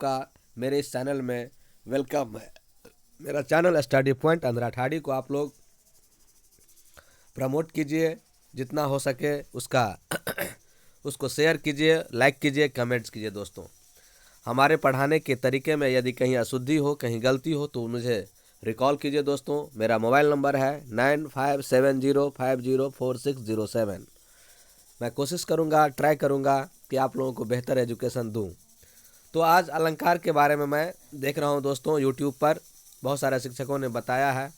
आपका मेरे इस चैनल में वेलकम है। मेरा चैनल स्टडी पॉइंट अंधरा ठाड़ी को आप लोग प्रमोट कीजिए, जितना हो सके उसका उसको शेयर कीजिए, लाइक कीजिए, कमेंट्स कीजिए। दोस्तों, हमारे पढ़ाने के तरीके में यदि कहीं अशुद्धि हो, कहीं गलती हो तो मुझे रिकॉल कीजिए। दोस्तों, मेरा मोबाइल नंबर है 9570504607। मैं कोशिश करूंगा, ट्राई करूंगा कि आप लोगों को बेहतर एजुकेशन दूं। तो आज अलंकार के बारे में मैं देख रहा हूं दोस्तों, यूट्यूब पर बहुत सारे शिक्षकों ने बताया है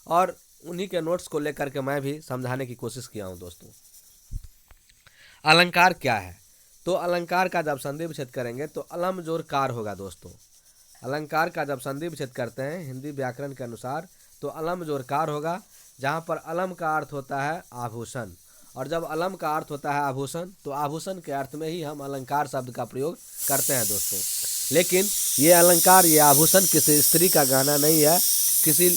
और उन्हीं के नोट्स को लेकर के मैं भी समझाने की कोशिश किया हूं। दोस्तों, अलंकार क्या है? तो अलंकार का जब संधि विच्छेद करेंगे तो अलम जोर कार होगा। दोस्तों, अलंकार का जब संधि विच्छेद करते हैं हिंदी व्याकरण के अनुसार तो अलम जोर कार होगा, जहाँ पर अलम का अर्थ होता है आभूषण, और जब अलम का अर्थ होता है आभूषण तो आभूषण के अर्थ में ही हम अलंकार शब्द का प्रयोग करते हैं। दोस्तों, लेकिन ये अलंकार, ये आभूषण किसी स्त्री का गहना नहीं है, किसी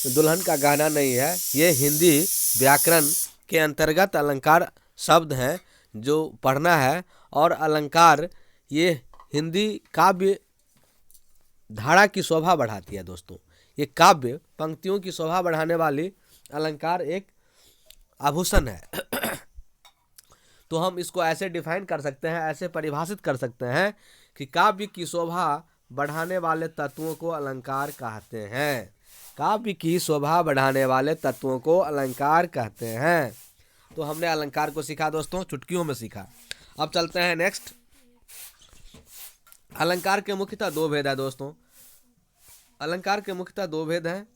दुल्हन का गहना नहीं है। ये हिंदी व्याकरण के अंतर्गत अलंकार शब्द हैं जो पढ़ना है। और अलंकार ये हिंदी काव्य धारा की शोभा बढ़ाती है। दोस्तों, ये काव्य पंक्तियों की शोभा बढ़ाने वाली अलंकार एक आभूषण है। तो हम इसको ऐसे डिफाइन कर सकते हैं, ऐसे परिभाषित कर सकते हैं कि काव्य की शोभा बढ़ाने वाले तत्वों को अलंकार कहते हैं। काव्य की शोभा बढ़ाने वाले तत्वों को अलंकार कहते हैं। तो हमने अलंकार को सीखा दोस्तों, चुटकियों में सीखा। अब चलते हैं नेक्स्ट। अलंकार के मुख्यतः दो भेद है दोस्तों। अलंकार के मुख्यतः दो भेद हैं।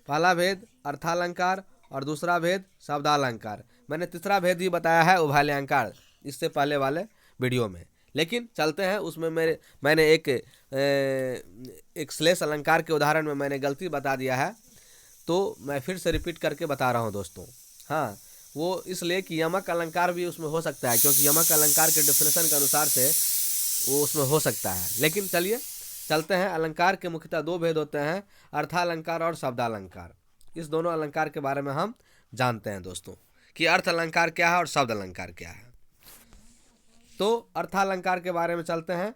पहला भेद अर्थालंकार और दूसरा भेद शब्दालंकार। मैंने तीसरा भेद ही बताया है उभयालंकार इससे पहले वाले वीडियो में, लेकिन चलते हैं उसमें मैंने एक श्लेष अलंकार के उदाहरण में मैंने गलती बता दिया है, तो मैं फिर से रिपीट करके बता रहा हूँ दोस्तों। हाँ, वो इसलिए कि यमक अलंकार भी उसमें हो सकता है, क्योंकि यमक अलंकार के डेफिनेशन के अनुसार से वो उसमें हो सकता है। लेकिन चलिए चलते हैं। अलंकार के मुख्यतः दो भेद होते हैं, अर्थालंकार और शब्दालंकार। इस दोनों अलंकार के बारे में हम जानते हैं दोस्तों कि अर्थ अलंकार क्या है और शब्द अलंकार क्या है। तो अर्थालंकार के बारे में चलते हैं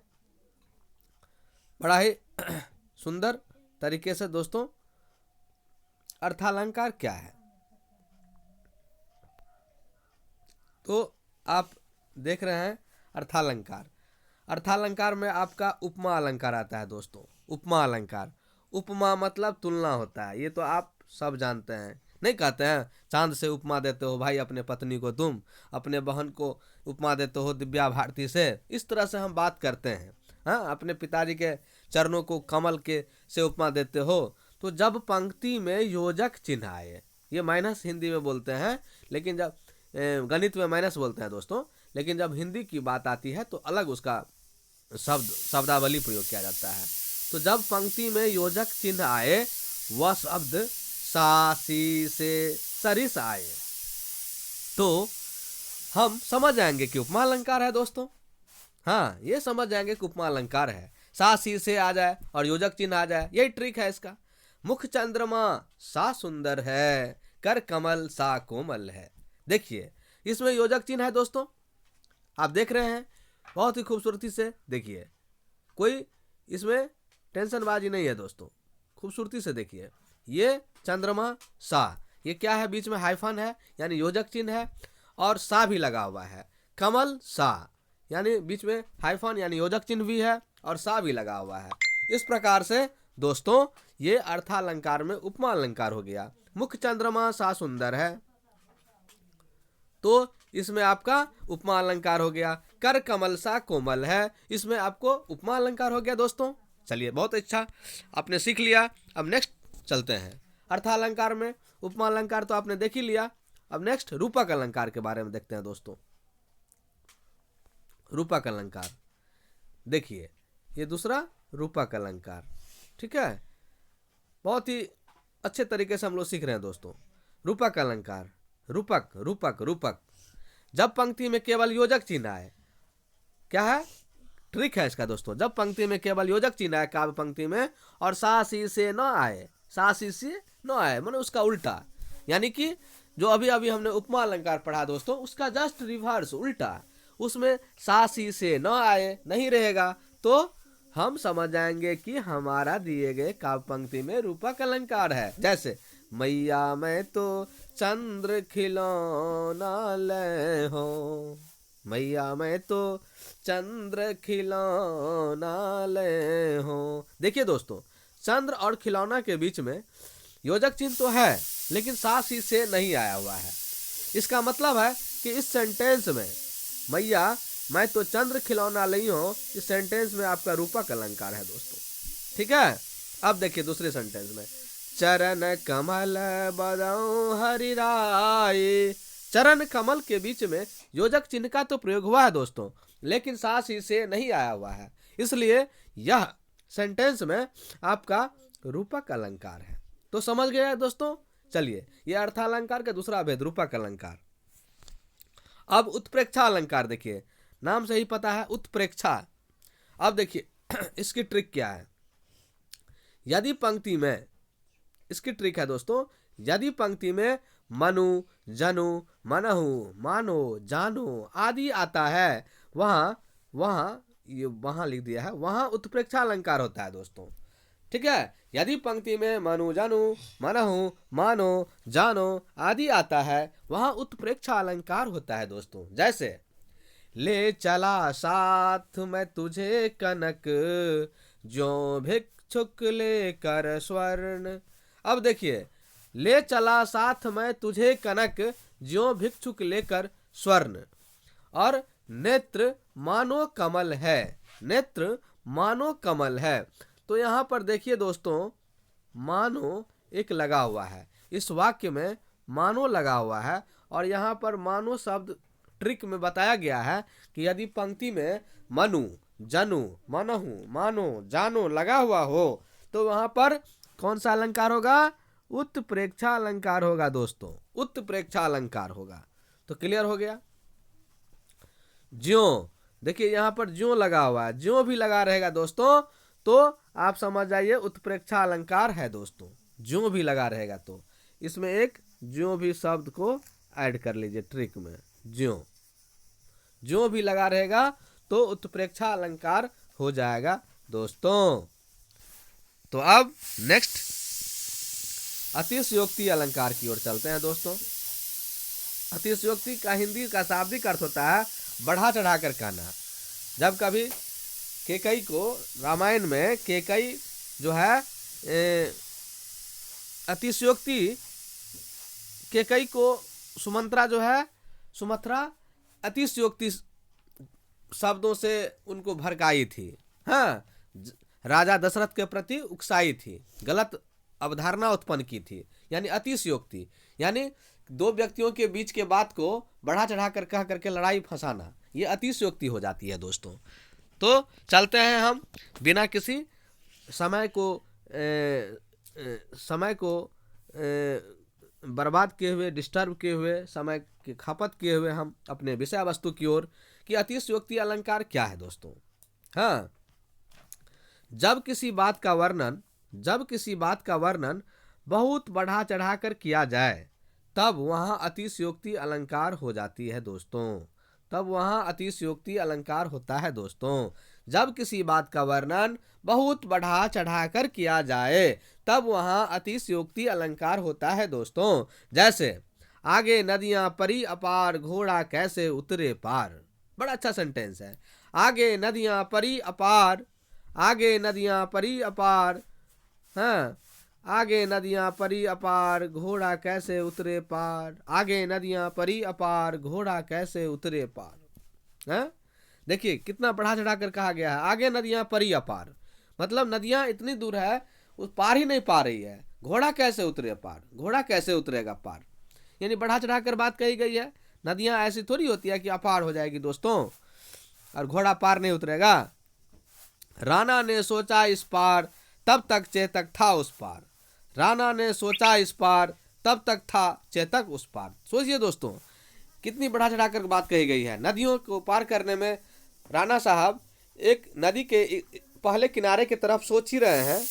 बड़ा ही सुंदर तरीके से। दोस्तों, अर्थालंकार क्या है? तो आप देख रहे हैं अर्थालंकार। अर्थालंकार में आपका उपमा अलंकार आता है दोस्तों। उपमा अलंकार, उपमा मतलब तुलना होता है। ये तो आप सब जानते हैं, नहीं कहते हैं चांद से उपमा देते हो भाई अपने पत्नी को, तुम अपने बहन को उपमा देते हो दिव्या भारती से। इस तरह से हम बात करते हैं। हाँ, अपने पिताजी के चरणों को कमल के से उपमा देते हो। तो जब पंक्ति में योजक चिन्ह आए, ये माइनस हिंदी में बोलते हैं, लेकिन जब गणित में माइनस बोलते हैं दोस्तों, लेकिन जब हिंदी की बात आती है तो अलग उसका शब्दावली प्रयोग किया जाता है। तो जब पंक्ति में योजक चिन्ह आए, वह शब्द सा सी से सरिस आए, तो हम समझ जाएंगे कि उपमा अलंकार है दोस्तों। हाँ, ये समझ जाएंगे कि उपमा अलंकार है। सा सी से आ जाए और योजक चिन्ह आ जाए, यही ट्रिक है इसका। मुख चंद्रमा सा सुंदर है, कर कमल सा कोमल है। देखिए, इसमें योजक चिन्ह है दोस्तों, आप देख रहे हैं बहुत ही खूबसूरती से। देखिए, कोई इसमें टेंशनबाजी नहीं है दोस्तों, खूबसूरती से देखिए। ये चंद्रमा सा, ये क्या है? बीच में हाइफन है यानी योजक चिन्ह है, और सा भी लगा हुआ है। कमल सा यानी बीच में हाइफन यानी योजक चिन्ह भी है और सा भी लगा हुआ है। इस प्रकार से दोस्तों ये अर्थालंकार में उपमा अलंकार हो गया। मुख चंद्रमा सा सुंदर है, तो इसमें आपका उपमा अलंकार हो गया। कर कमल सा कोमल है, इसमें आपको उपमा अलंकार हो गया दोस्तों। चलिए, बहुत अच्छा, आपने सीख लिया। अब नेक्स्ट चलते हैं। अर्थालंकार में उपमा अलंकार तो आपने देख ही लिया। अब नेक्स्ट रूपक अलंकार के बारे में देखते हैं दोस्तों। रूपक अलंकार देखिए, ये दूसरा रूपक अलंकार, ठीक है। बहुत ही अच्छे तरीके से हम लोग सीख रहे हैं दोस्तों। रूपक अलंकार, रूपक रूपक रूपक, जब पंक्ति में केवल योजक चिन्ह आए, क्या है ट्रिक है इसका दोस्तों। जब पंक्ति में केवल योजक चिन्ह आए काव्य पंक्ति में, और सा सी से न आए, सा सी से न आए माने उसका उल्टा, यानी कि जो अभी अभी हमने उपमा अलंकार पढ़ा दोस्तों, उसका जस्ट रिवर्स, उल्टा। उसमें सा सी से न आए नहीं रहेगा, तो हम समझ जाएंगे कि हमारा दिए गए काव्य पंक्ति में रूपक अलंकार है। जैसे मैया मैं तो चंद्र खिलौना ले हो, मैया मैं तो चंद्र खिलौना ले हो। देखिए दोस्तों, चंद्र और खिलौना के बीच में योजक चिन्ह तो है, लेकिन साथ ही से नहीं आया हुआ है। इसका मतलब है कि इस सेंटेंस में मैया मैं तो चंद्र खिलौना ली हूं, इस सेंटेंस में आपका रूपक अलंकार है दोस्तों। ठीक है, अब देखिए दूसरे सेंटेंस में, चरण कमल बदौ हरि राय। चरण कमल के बीच में योजक चिन्ह का तो प्रयोग हुआ है दोस्तों, लेकिन साथ ही से नहीं आया हुआ है, इसलिए यह सेंटेंस में आपका रूपक अलंकार है। तो समझ गए दोस्तों। चलिए, यह अर्थालंकार का दूसरा भेद रूपक अलंकार। अब उत्प्रेक्षा अलंकार देखिए, नाम से ही पता है उत्प्रेक्षा। अब देखिए इसकी ट्रिक क्या है। यदि पंक्ति में, इसकी ट्रिक है दोस्तों, यदि पंक्ति में मनु, जनु, मनहु, मानो, जानो आदि आता है, वहां लिख दिया है, वहां उत्प्रेक्षा अलंकार होता है दोस्तों। ठीक है, यदि पंक्ति में मनु, जनु, मनहु, मानो, जानो आदि आता है, वहां उत्प्रेक्षा अलंकार होता है दोस्तों। जैसे ले चला साथ में तुझे कनक, जो भिक्षुक लेकर स्वर्ण। अब देखिए, ले चला साथ में तुझे कनक, जो भिक्षुक लेकर स्वर्ण, और नेत्र मानो कमल है, नेत्र मानो कमल है। तो यहां पर देखिए दोस्तों, मानो एक लगा हुआ है, इस वाक्य में मानो लगा हुआ है, और यहां पर मानो शब्द ट्रिक में बताया गया है कि यदि पंक्ति में मनु, जनु, मनहु, मानो, जानो लगा हुआ हो, तो वहां पर कौन सा अलंकार होगा? उत्प्रेक्षा अलंकार होगा दोस्तों, उत्प्रेक्षा अलंकार होगा। तो क्लियर हो गया। ज्यों, देखिए यहां पर ज्यों लगा हुआ है, ज्यों भी लगा रहेगा दोस्तों तो आप समझ जाइए उत्प्रेक्षा अलंकार है दोस्तों। ज्यों भी लगा रहेगा तो इसमें एक ज्यों भी शब्द को ऐड कर लीजिए ट्रिक में, ज्यों, ज्यों भी लगा रहेगा तो उत्प्रेक्षा अलंकार हो जाएगा दोस्तों। तो अब नेक्स्ट अतिशयोक्ति अलंकार की ओर चलते हैं दोस्तों। अतिशयोक्ति का हिंदी का शाब्दिक अर्थ होता है बढ़ा चढ़ा कर कहना। जब कभी केकई को, रामायण में केकई जो है अतिशयोक्ति, केकई को सुमंत्रा जो है, सुमंत्रा अतिशयोक्ति शब्दों से उनको भड़काई थी। हाँ, राजा दशरथ के प्रति उकसाई थी, गलत अवधारणा उत्पन्न की थी, यानी अतिशयोक्ति, यानी दो व्यक्तियों के बीच के बात को बढ़ा चढ़ा कर कह करके लड़ाई फंसाना, ये अतिशयोक्ति हो जाती है दोस्तों। तो चलते हैं हम बिना किसी समय को बर्बाद किए हुए, डिस्टर्ब किए हुए, समय की खपत किए हुए हम अपने विषय वस्तु की ओर कि अतिशयोक्ति अलंकार क्या है दोस्तों। हाँ, जब किसी बात का वर्णन बहुत बढ़ा चढ़ा कर किया जाए, तब वहाँ अतिशयोक्ति अलंकार हो जाती है दोस्तों, तब वहाँ अतिशयोक्ति अलंकार होता है दोस्तों। जब किसी बात का वर्णन बहुत बढ़ा चढ़ा कर किया जाए, तब वहाँ अतिशयोक्ति अलंकार होता है दोस्तों। जैसे आगे नदियां परी अपार, घोड़ा कैसे उतरे पार। बड़ा अच्छा सेंटेंस है। आगे नदियां परी अपार, आगे नदियां परी अपार, हाँ, आगे नदियां परी अपार, घोड़ा कैसे उतरे पार, आगे नदियां परी अपार, घोड़ा कैसे उतरे पार। हाँ, देखिए कितना बढ़ा चढ़ा कर कहा गया है, आगे नदियां परी अपार, मतलब नदियां इतनी दूर है उस पार ही नहीं पा रही है, घोड़ा कैसे उतरे पार, घोड़ा कैसे उतरेगा पार, यानी बढ़ा चढ़ा कर बात कही गई है। नदियां ऐसी थोड़ी होती है कि अपार हो जाएगी दोस्तों और घोड़ा पार नहीं उतरेगा। राणा ने सोचा इस पार, तब तक चेतक था उस पार, राणा ने सोचा इस पार, तब तक था चेतक उस पार। सोचिए दोस्तों कितनी बढ़ा चढ़ा कर बात कही गई है। नदियों को पार करने में राणा साहब एक नदी के पहले किनारे की तरफ सोच ही रहे हैं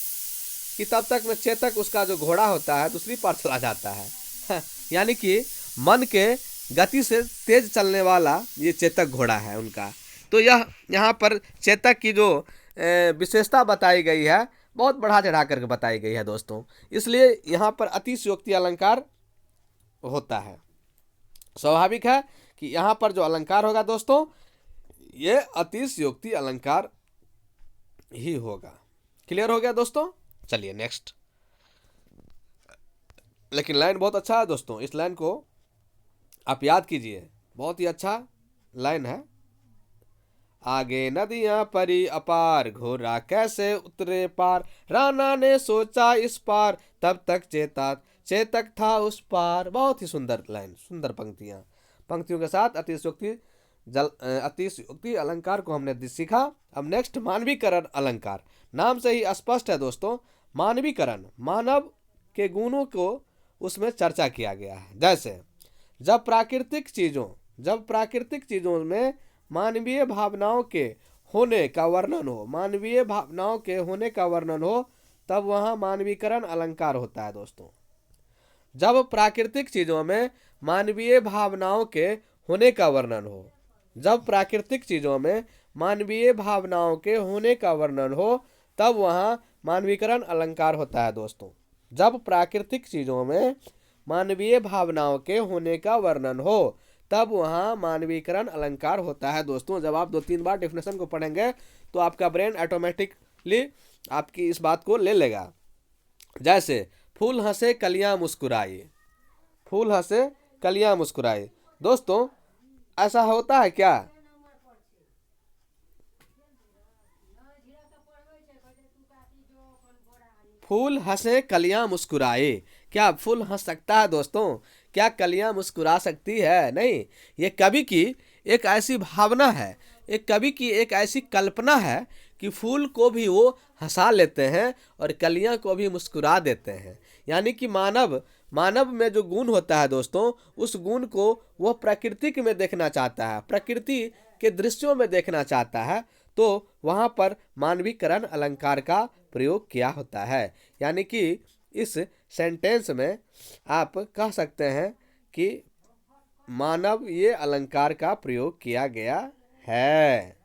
कि तब तक में चेतक, उसका जो घोड़ा होता है, दूसरी पार चला जाता है। यानी कि मन के गति से तेज चलने वाला ये चेतक घोड़ा है उनका। तो यह यहाँ पर चेतक की जो विशेषता बताई गई है, बहुत बढ़ा चढ़ा करके बताई गई है दोस्तों, इसलिए यहाँ पर अतिशयोक्ति अलंकार होता है। स्वाभाविक है कि यहाँ पर जो अलंकार होगा दोस्तों ये अतिशयोक्ति अलंकार ही होगा। क्लियर हो गया दोस्तों? चलिए नेक्स्ट। लेकिन लाइन बहुत अच्छा है दोस्तों, इस लाइन को आप याद कीजिए, बहुत ही अच्छा लाइन है। आगे नदियां परी अपार, घोड़ा कैसे उतरे पार, राणा ने सोचा इस पार, तब तक चेतक था उस पार। बहुत ही सुंदर लाइन, सुंदर पंक्तियां, पंक्तियों के साथ अतिशयोक्ति अलंकार को हमने सीखा। अब नेक्स्ट मानवीकरण अलंकार। नाम से ही स्पष्ट है दोस्तों, मानवीकरण, मानव के गुणों को उसमें चर्चा किया गया है। जैसे जब प्राकृतिक चीजों में मानवीय भावनाओं के होने का वर्णन हो, मानवीय भावनाओं के होने का वर्णन हो, तब वहां मानवीकरण अलंकार होता है दोस्तों। जब प्राकृतिक चीजों में मानवीय भावनाओं के होने का वर्णन हो, जब प्राकृतिक चीजों में मानवीय भावनाओं के होने का वर्णन हो, तब वहां मानवीकरण अलंकार होता है दोस्तों। जब प्राकृतिक चीजों में मानवीय भावनाओं के होने का वर्णन हो, तब वहां मानवीकरण अलंकार होता है दोस्तों। जब आप 2-3 बार डेफिनेशन को पढ़ेंगे तो आपका ब्रेन ऑटोमेटिकली आपकी इस बात को ले लेगा। जैसे फूल हंसे कलियां मुस्कुराई, फूल हंसे कलियां मुस्कुराई। दोस्तों ऐसा होता है क्या? फूल हंसे कलियां मुस्कुराए, क्या फूल हंस सकता है दोस्तों? क्या कलियां मुस्कुरा सकती है? नहीं। ये कवि की एक ऐसी भावना है, एक कवि की एक ऐसी कल्पना है कि फूल को भी वो हंसा लेते हैं और कलियां को भी मुस्कुरा देते हैं। यानी कि मानव में जो गुण होता है दोस्तों, उस गुण को वह प्रकृति में देखना चाहता है, प्रकृति के दृश्यों में देखना चाहता है, तो वहां पर मानवीकरण अलंकार का प्रयोग किया होता है। यानी कि इस सेंटेंस में आप कह सकते हैं कि मानव ये अलंकार का प्रयोग किया गया है।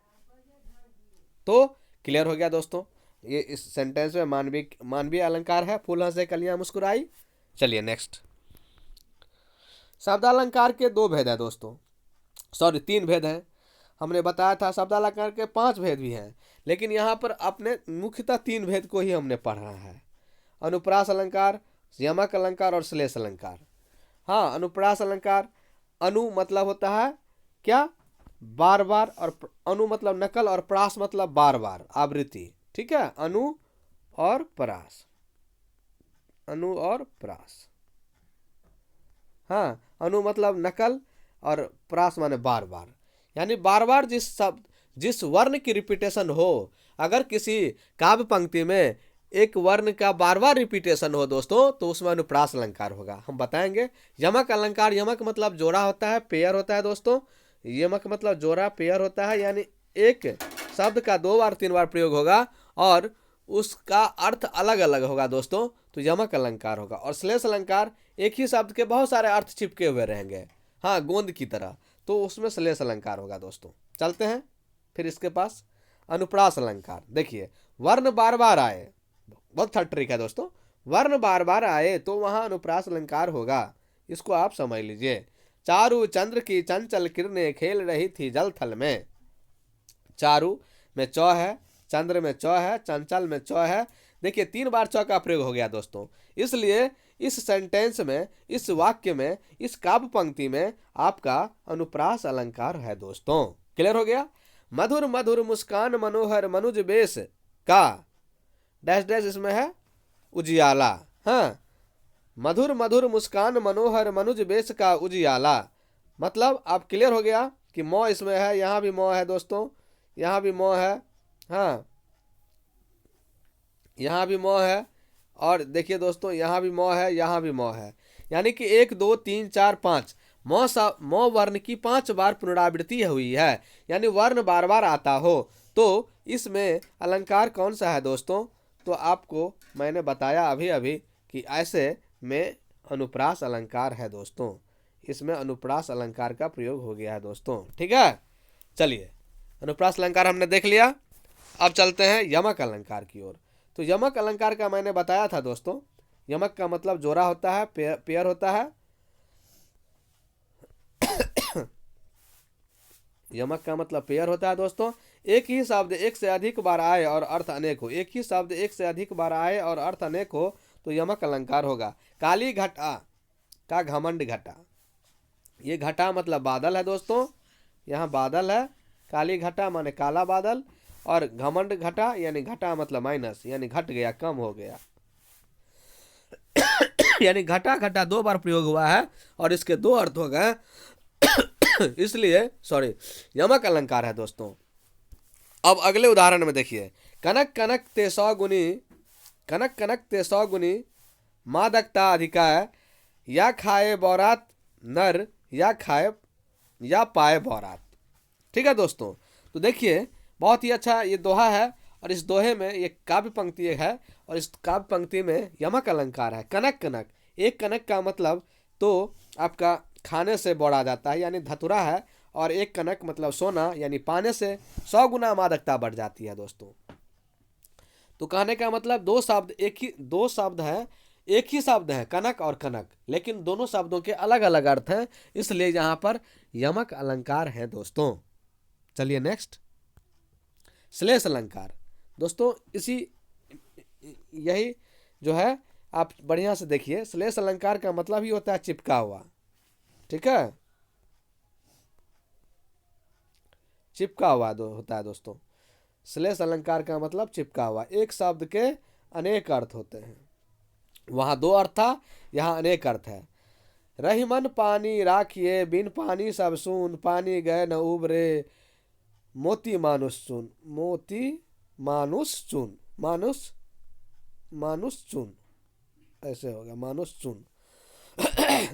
तो क्लियर हो गया दोस्तों, ये इस सेंटेंस में मानवीय अलंकार है, फूल हंसे कलियां मुस्कुराई। चलिए नेक्स्ट। शब्दालंकार के 2 भेद है दोस्तों, सॉरी 3 भेद हैं। हमने बताया था शब्दालंकार के 5 भेद भी हैं, लेकिन यहाँ पर अपने मुख्यतः 3 भेद को ही हमने पढ़ा है। अनुप्रास अलंकार, यमक अलंकार और श्लेष अलंकार। हाँ, अनुप्रास अलंकार, अनु मतलब होता है क्या? बार बार, और अनु मतलब नकल, और प्रास मतलब बार बार, आवृत्ति। ठीक है, अनु और प्रास, अनु और प्रास। हाँ, अनु मतलब नकल और प्रास माने बार बार, यानी बार बार जिस वर्ण की रिपीटेशन हो। अगर किसी काव्य पंक्ति में एक वर्ण का बार बार रिपीटेशन हो दोस्तों, तो उसमें अनुप्रास अलंकार होगा, हम बताएंगे। यमक अलंकार, यमक मतलब जोड़ा होता है, पेयर होता है दोस्तों। यमक मतलब जोड़ा, पेयर होता है, यानी एक शब्द का 2 बार 3 बार प्रयोग होगा और उसका अर्थ अलग अलग होगा दोस्तों, तो यमक अलंकार होगा। और श्लेष अलंकार, एक ही शब्द के बहुत सारे अर्थ चिपके हुए रहेंगे, हाँ, गोंद की तरह, तो उसमें श्लेष अलंकार होगा दोस्तों। चलते हैं फिर इसके पास अनुप्रास अलंकार। देखिए, वर्ण बार बार आए, बहुत अच्छा ट्रिक है दोस्तों, वर्ण बार बार आए तो वहां अनुप्रास अलंकार होगा, इसको आप समझ लीजिए। चारु चंद्र की चंचल किरणें खेल रही थी जल थल में। चारु में चौ है, चंद्र में चौ है, चंचल में चौ है। देखिए 3 बार चौ का प्रयोग हो गया दोस्तों, इसलिए इस सेंटेंस में, इस वाक्य में, इस काव्य पंक्ति में आपका अनुप्रास अलंकार है दोस्तों। क्लियर हो गया? मधुर मधुर मुस्कान मनोहर मनुज बेश का डैश डैश, इसमें है उजियाला। हाँ, मधुर मधुर मुस्कान मनोहर मनुज बेश का उजियाला, मतलब आप क्लियर हो गया कि मौ इसमें है, यहाँ भी मौ है दोस्तों, यहाँ भी मौ है, हाँ, यहाँ भी मौ है, और देखिए दोस्तों यहाँ भी मौ है, यहाँ भी मौ है। यानी कि 1 2 3 4 5 मौ वर्ण की 5 बार पुनरावृत्ति हुई है, यानी वर्ण बार बार आता हो। तो इसमें अलंकार कौन सा है दोस्तों? तो आपको मैंने बताया अभी अभी कि ऐसे में अनुप्रास अलंकार है दोस्तों, इसमें अनुप्रास अलंकार का प्रयोग हो गया है दोस्तों। ठीक है, चलिए अनुप्रास अलंकार हमने देख लिया। अब चलते हैं यमक अलंकार की ओर। तो यमक अलंकार का मैंने बताया था दोस्तों, यमक का मतलब जोड़ा होता है, पेयर होता है। यमक का मतलब पेयर होता है दोस्तों। एक ही शब्द एक से अधिक बार आए और अर्थ अनेक हो, एक ही शब्द एक से अधिक बार आए और अर्थ अनेक हो तो यमक अलंकार होगा। काली घटा का घमंड घटा, ये घटा मतलब बादल है दोस्तों, यहाँ बादल है। काली घटा माने काला बादल, और घमंड घटा यानी घटा मतलब माइनस, यानी घट गया, कम हो गया। यानी घटा घटा दो बार प्रयोग हुआ है और इसके दो अर्थ हो गए। इसलिए यमक अलंकार है दोस्तों। अब अगले उदाहरण में देखिए, कनक कनक ते सौ गुनी, कनक कनक ते सौ गुनी मादकता अधिकाय, या खाए बौरात नर या खाए या पाए बौरात। ठीक है दोस्तों, तो देखिए बहुत ही अच्छा ये दोहा है, और इस दोहे में ये काव्य पंक्ति है, और इस काव्य पंक्ति में यमक अलंकार है। कनक कनक, एक कनक का मतलब तो आपका खाने से बढ़ा जाता है यानी धतुरा है, और एक कनक मतलब सोना यानी पाने से 100 गुना मादकता बढ़ जाती है दोस्तों। तो कहने का मतलब दो शब्द एक ही शब्द है कनक और कनक, लेकिन दोनों शब्दों के अलग अलग अर्थ हैं, इसलिए यहाँ पर यमक अलंकार है दोस्तों। चलिए नेक्स्ट, श्लेष अलंकार। दोस्तों यही जो है आप बढ़िया से देखिए, श्लेष अलंकार का मतलब ही होता है चिपका हुआ। ठीक है, चिपका हुआ होता है दोस्तों। श्लेष अलंकार का मतलब चिपका हुआ। एक शब्द के अनेक अर्थ होते हैं, वहां दो अर्थ था, यहाँ अनेक अर्थ है। रहीमन पानी राखिए, बिन पानी सब सून, पानी गए न उबरे, मोती मानुष चुन, मोती मानुष चुन, मानुष चुन, ऐसे होगा, मानुष चुन।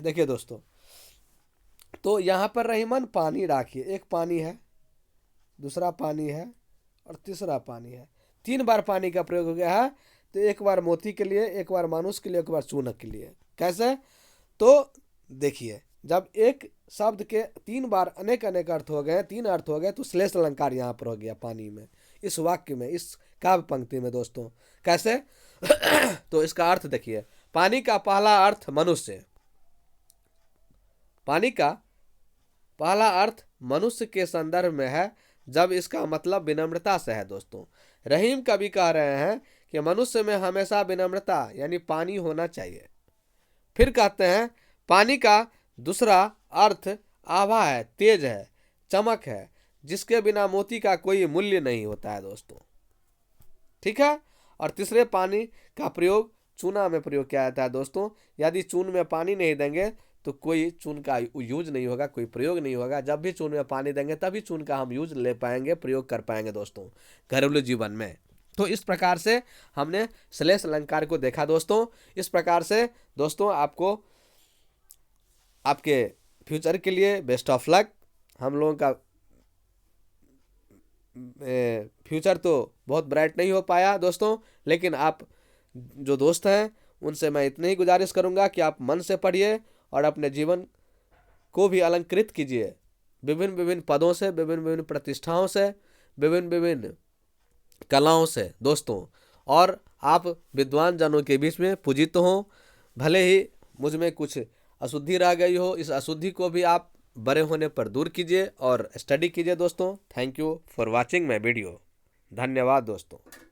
देखिए दोस्तों, तो यहाँ पर रहीमन पानी राखिए, एक पानी है, दूसरा पानी है और तीसरा पानी है, 3 बार पानी का प्रयोग हो गया है। तो एक बार मोती के लिए, एक बार मानुष के लिए, एक बार चूनक के लिए। कैसे? तो देखिए, जब एक शब्द के 3 बार अनेक अनेक अर्थ हो गए, 3 अर्थ हो गए, तो श्लेष अलंकार यहाँ पर हो गया पानी में, इस वाक्य में, इस काव्य पंक्ति में दोस्तों। कैसे? तो इसका अर्थ देखिए, पानी का पहला अर्थ मनुष्य, पानी का पहला अर्थ मनुष्य के संदर्भ में है, जब इसका मतलब विनम्रता से है दोस्तों। रहीम कवि कह रहे हैं कि मनुष्य में हमेशा विनम्रता यानी पानी होना चाहिए। फिर कहते हैं पानी का दूसरा अर्थ आभा है, तेज है, चमक है, जिसके बिना मोती का कोई मूल्य नहीं होता है दोस्तों। ठीक है, और तीसरे पानी का प्रयोग चूना में प्रयोग किया जाता है दोस्तों। यदि चून में पानी नहीं देंगे तो कोई चून का यूज नहीं होगा, कोई प्रयोग नहीं होगा। जब भी चून में पानी देंगे तभी चून का हम यूज ले पाएंगे, प्रयोग कर पाएंगे दोस्तों घरेलू जीवन में। तो इस प्रकार से हमने श्लेष अलंकार को देखा दोस्तों। इस प्रकार से दोस्तों आपको आपके फ्यूचर के लिए बेस्ट ऑफ लक। हम लोगों का फ्यूचर तो बहुत ब्राइट नहीं हो पाया दोस्तों, लेकिन आप जो दोस्त हैं उनसे मैं इतनी ही गुजारिश करूंगा कि आप मन से पढ़िए और अपने जीवन को भी अलंकृत कीजिए विभिन्न विभिन्न पदों से, विभिन्न विभिन्न प्रतिष्ठाओं से, विभिन्न विभिन्न कलाओं से दोस्तों, और आप विद्वान जनों के बीच में पूजित हों। भले ही मुझ में कुछ अशुद्धि रह गई हो, इस अशुद्धि को भी आप बड़े होने पर दूर कीजिए और स्टडी कीजिए दोस्तों। Thank you for watching my video. धन्यवाद दोस्तों।